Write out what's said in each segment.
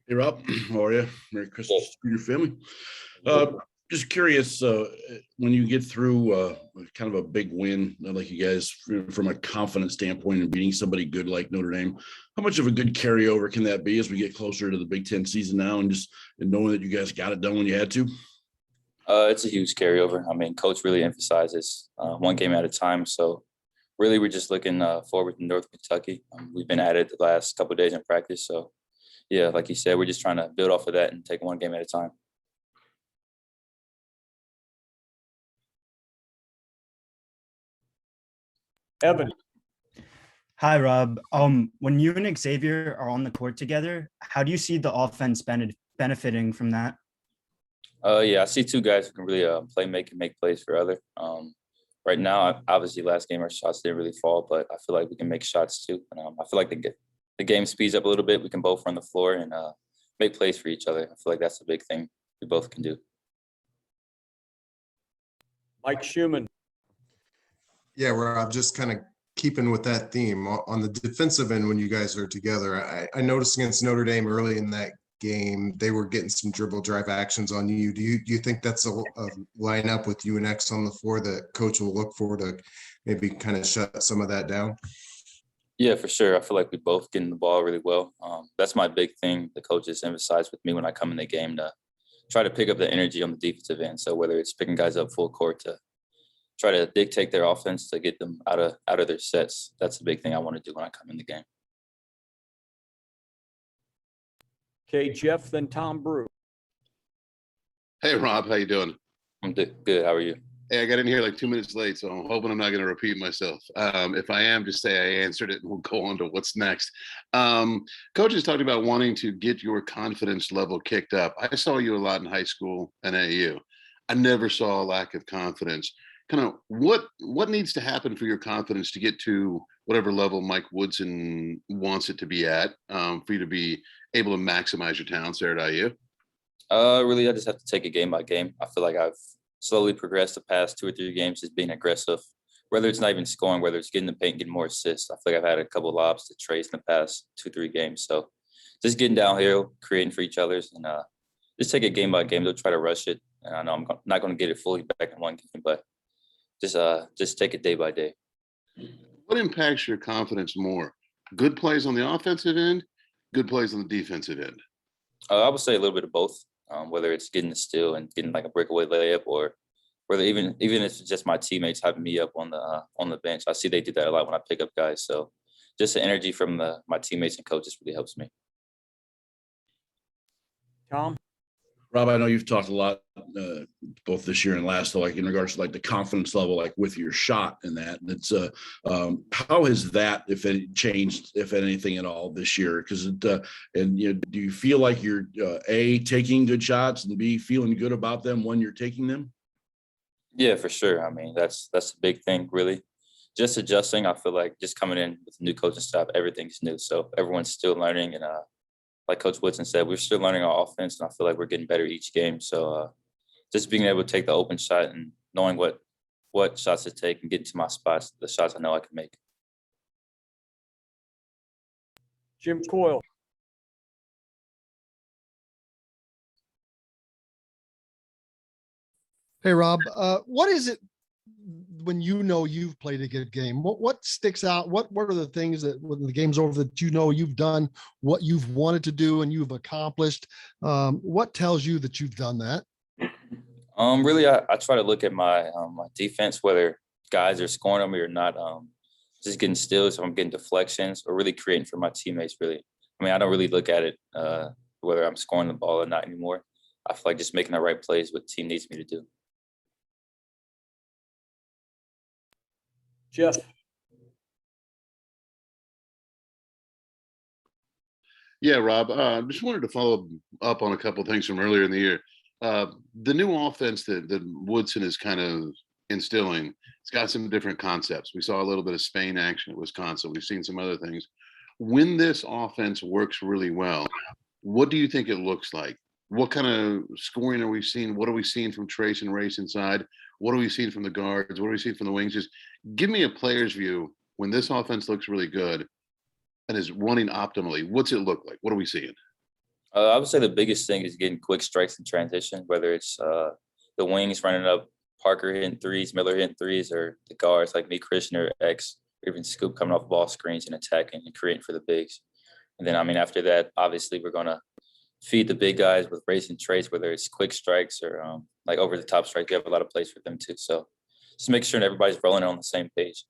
Hey Rob, how are you? Merry Good. Christmas to your family. Uh, just curious, when you get through kind of a big win, like you guys, from a confidence standpoint and beating somebody good like Notre Dame, how much of a good carryover can that be as we get closer to the Big Ten season now, and knowing that you guys got it done when you had to? It's a huge carryover. I mean, coach really emphasizes one game at a time. So really, we're just looking forward to North Kentucky. We've been at it the last couple of days in practice. So yeah, like you said, we're just trying to build off of that and take one game at a time. Evan. Hi, Rob. When you and Xavier are on the court together, how do you see the offense benefiting from that? Yeah, I see two guys who can really play, make, and make plays for other. Right now, obviously, last game our shots didn't really fall, but I feel like we can make shots too. And I feel like the game speeds up a little bit. We can both run the floor and make plays for each other. I feel like that's the big thing we both can do. Mike Schumann. Yeah, Rob, just kind of keeping with that theme on the defensive end when you guys are together. I noticed against Notre Dame early in that game, they were getting some dribble drive actions on you. Do you think that's a lineup with you and X on the floor that coach will look for to maybe kind of shut some of that down? Yeah, for sure. I feel like we both getting the ball really well. That's my big thing. The coaches emphasize with me when I come in the game to try to pick up the energy on the defensive end. So whether it's picking guys up full court to try to dictate their offense to get them out of their sets, that's the big thing I want to do when I come in the game. Okay, Jeff, then Tom Brew. Hey, Rob, how you doing? I'm good. How are you? Hey, I got in here like 2 minutes late, so I'm hoping I'm not going to repeat myself. If I am, just say I answered it, and we'll go on to what's next. Coach is talking about wanting to get your confidence level kicked up. I saw you a lot in high school and at AU. I never saw a lack of confidence. Kind of what needs to happen for your confidence to get to whatever level Mike Woodson wants it to be at, for you to be able to maximize your talents there at IU? Really, I just have to take it game by game. I feel like I've slowly progressed the past 2 or 3 games, just being aggressive, whether it's not even scoring, whether it's getting the paint, getting more assists. I feel like I've had a couple of lobs to Trace in the past 2-3 games. So just getting downhill, creating for each other's, and just take it game by game. They'll try to rush it. And I know I'm not going to get it fully back in one game, but just take it day by day. What impacts your confidence more? Good plays on the offensive end, good plays on the defensive end? I would say a little bit of both. Whether it's getting the steal and getting like a breakaway layup, or whether even if it's just my teammates having me up on the bench. I see they do that a lot when I pick up guys. So just the energy from my teammates and coaches really helps me. Tom. Rob, I know you've talked a lot, both this year and last, so like in regards to like the confidence level, like with your shot and that. And it's how has that, if it changed, if anything at all, this year? Because and do you feel like you're A, taking good shots, and B, feeling good about them when you're taking them? Yeah, for sure. I mean, that's the big thing, really. Just adjusting. I feel like just coming in with new coaching staff, everything's new, so everyone's still learning. And like Coach Woodson said, we're still learning our offense, and I feel like we're getting better each game. So just being able to take the open shot and knowing what shots to take and getting to my spots, the shots I know I can make. Jim Coyle. Hey, Rob, what is it when you've played a good game? What sticks out? What are the things that when the game's over that you've done what you've wanted to do and you've accomplished? What tells you that you've done that? Really, I try to look at my defense, whether guys are scoring on me or not. Just getting steals, if I'm getting deflections, or really creating for my teammates. Really, I mean, I don't really look at it whether I'm scoring the ball or not anymore. I feel like just making the right plays what the team needs me to do. Jeff. Yeah, Rob, just wanted to follow up on a couple of things from earlier in the year. The new offense that Woodson is kind of instilling, it's got some different concepts. We saw a little bit of Spain action at Wisconsin. We've seen some other things. When this offense works really well, what do you think it looks like? What kind of scoring are we seeing? What are we seeing from Trace and Race inside? What are we seeing from the guards? What are we seeing from the wings? Just give me a player's view when this offense looks really good and is running optimally. What's it look like? What are we seeing? I would say the biggest thing is getting quick strikes in transition, whether it's the wings running up, Parker hitting threes, Miller hitting threes, or the guards like me, Christian, or X, or even Scoop coming off ball screens and attacking and creating for the bigs. And then, I mean, after that, obviously, we're going to feed the big guys with racing traits, whether it's quick strikes or like over the top strikes. We have a lot of plays for them too. So just make sure everybody's rolling on the same page.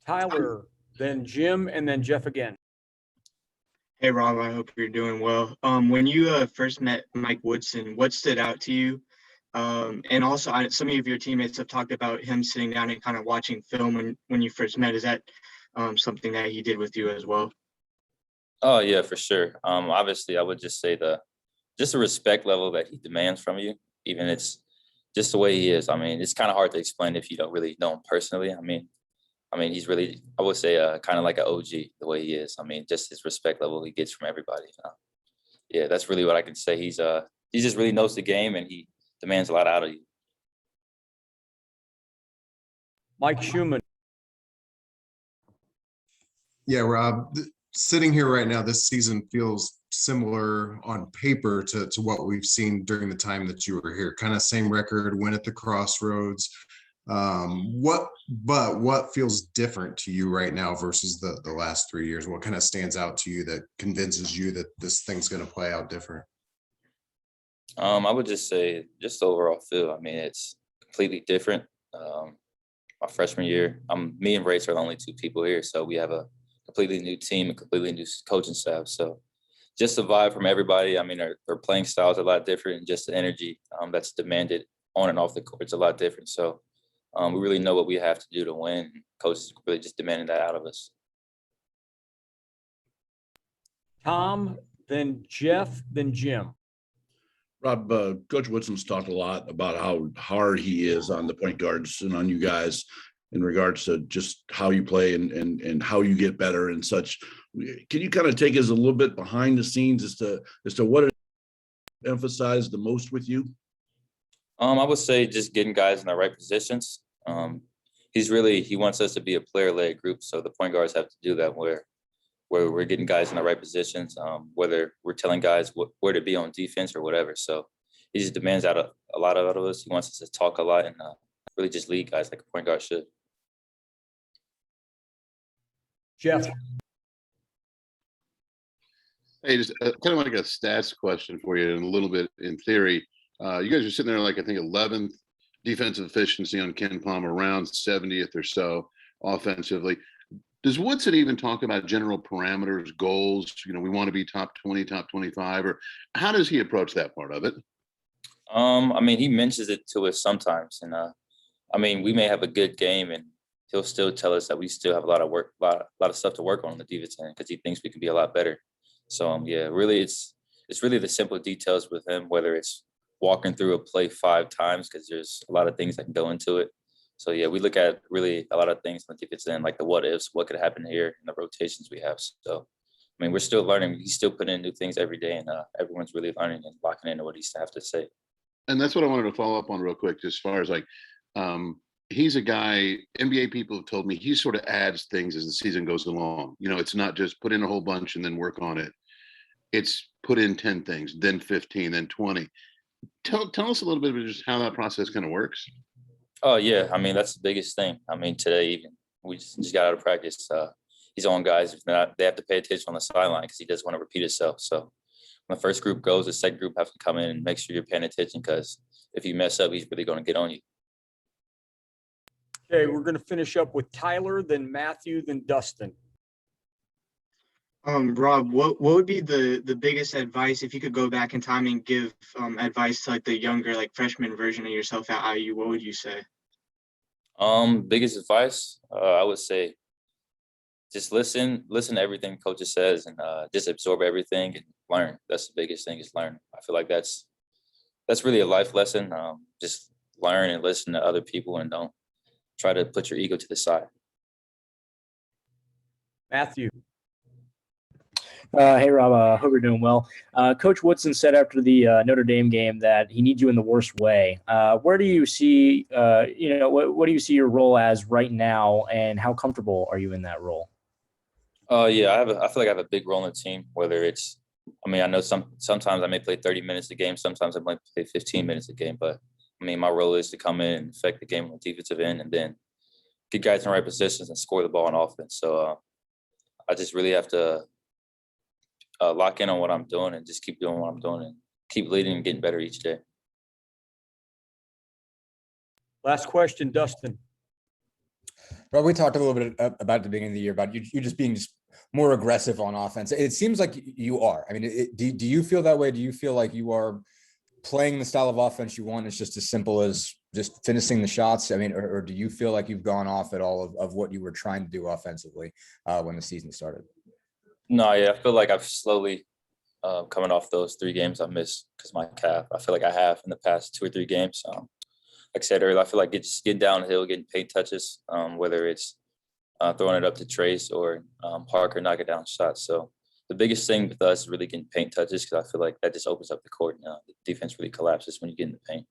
Tyler, then Jim, and then Jeff again. Hey Rob, I hope you're doing well. When you first met Mike Woodson, what stood out to you? And also, some of your teammates have talked about him sitting down and kind of watching film when you first met. Is that something that he did with you as well? Oh yeah, for sure. Obviously, I would just say the respect level that he demands from you. Even it's just the way he is. I mean, it's kind of hard to explain if you don't really know him personally. I mean, he's really, I would say, kind of like an OG the way he is. I mean, just his respect level he gets from everybody. Yeah, that's really what I can say. He just really knows the game and he demands a lot out of you. Mike Schumann. Yeah, Rob, sitting here right now, this season feels similar on paper to what we've seen during the time that you were here. Kind of same record, win at the crossroads. What feels different to you right now versus the last 3 years? What kind of stands out to you that convinces you that this thing's going to play out different? I would just say just the overall feel. I mean, it's completely different. My freshman year, me and Race are the only two people here, so we have a completely new team, a completely new coaching staff. So just the vibe from everybody. I mean, our playing style is a lot different, and just the energy that's demanded on and off the court is a lot different. So we really know what we have to do to win. Coach is really just demanding that out of us. Tom, then Jeff, then Jim. Rob, Coach Woodson's talked a lot about how hard he is on the point guards and on you guys in regards to just how you play and how you get better and such. Can you kind of take us a little bit behind the scenes as to what it emphasized the most with you? I would say just getting guys in the right positions. He wants us to be a player-led group, so the point guards have to do that where we're getting guys in the right positions, whether we're telling guys where to be on defense or whatever. So he just demands a lot out of us. He wants us to talk a lot and really just lead guys like a point guard should. Jeff. Hey, just kind of like a stats question for you, and a little bit in theory. You guys are sitting there like I think 11th defensive efficiency on Ken Palm, around 70th or so offensively. Does Woodson even talk about general parameters, goals? You know, we want to be top 20, top 25, or how does he approach that part of it? I mean, he mentions it to us sometimes, and I mean, we may have a good game, and he'll still tell us that we still have a lot of work, a lot of stuff to work on the defense end because he thinks we can be a lot better. So yeah, really, it's really the simple details with him, whether it's walking through a play 5 times because there's a lot of things that can go into it. So yeah, we look at really a lot of things on the defense end, like the what ifs, what could happen here, and the rotations we have. So I mean, we're still learning. He's still putting in new things every day, and everyone's really learning and locking into what he's have to say. And that's what I wanted to follow up on real quick, as far as like, he's a guy, NBA people have told me he sort of adds things as the season goes along. You know, it's not just put in a whole bunch and then work on it. It's put in 10 things, then 15, then 20. Tell us a little bit about just how that process kind of works. Oh yeah, I mean, that's the biggest thing. I mean, today even we just got out of practice. He's on guys, if not, they have to pay attention on the sideline because he doesn't want to repeat himself. So when the first group goes, the second group have to come in and make sure you're paying attention because if you mess up, he's really going to get on you. Okay, we're going to finish up with Tyler, then Matthew, then Dustin. Rob, what would be the biggest advice if you could go back in time and give advice to like the younger, like freshman version of yourself at IU? What would you say? Biggest advice, I would say, just listen to everything coach says and just absorb everything and learn. That's the biggest thing is learn. I feel like that's really a life lesson. Just learn and listen to other people and don't try to put your ego to the side. Matthew. Hey, Rob, hope you're doing well. Coach Woodson said after the Notre Dame game that he needs you in the worst way. Where do you see, what do you see your role as right now, and how comfortable are you in that role? Yeah, I feel like I have a big role in the team, whether it's I mean, I know sometimes I may play 30 minutes a game, sometimes I might play 15 minutes a game, but I mean, my role is to come in and affect the game on the defensive end and then get guys in the right positions and score the ball on offense. So I just really have to lock in on what I'm doing and just keep doing what I'm doing and keep leading and getting better each day. Last question, Dustin. Rob, we talked a little bit about the beginning of the year about you just being just more aggressive on offense. It seems like you are. I mean, do you feel that way? Do you feel like you are playing the style of offense you want? It's just as simple as just finishing the shots. I mean, or do you feel like you've gone off at all of what you were trying to do offensively when the season started? No, yeah, I feel like I've slowly coming off those 3 games I missed because of my calf. I feel like I have in the past 2 or 3 games. Like I said earlier, I feel like just getting downhill, getting paint touches, whether it's throwing it up to Trace or Parker knocking down shots. So the biggest thing with us is really getting paint touches because I feel like that just opens up the court and the defense really collapses when you get in the paint.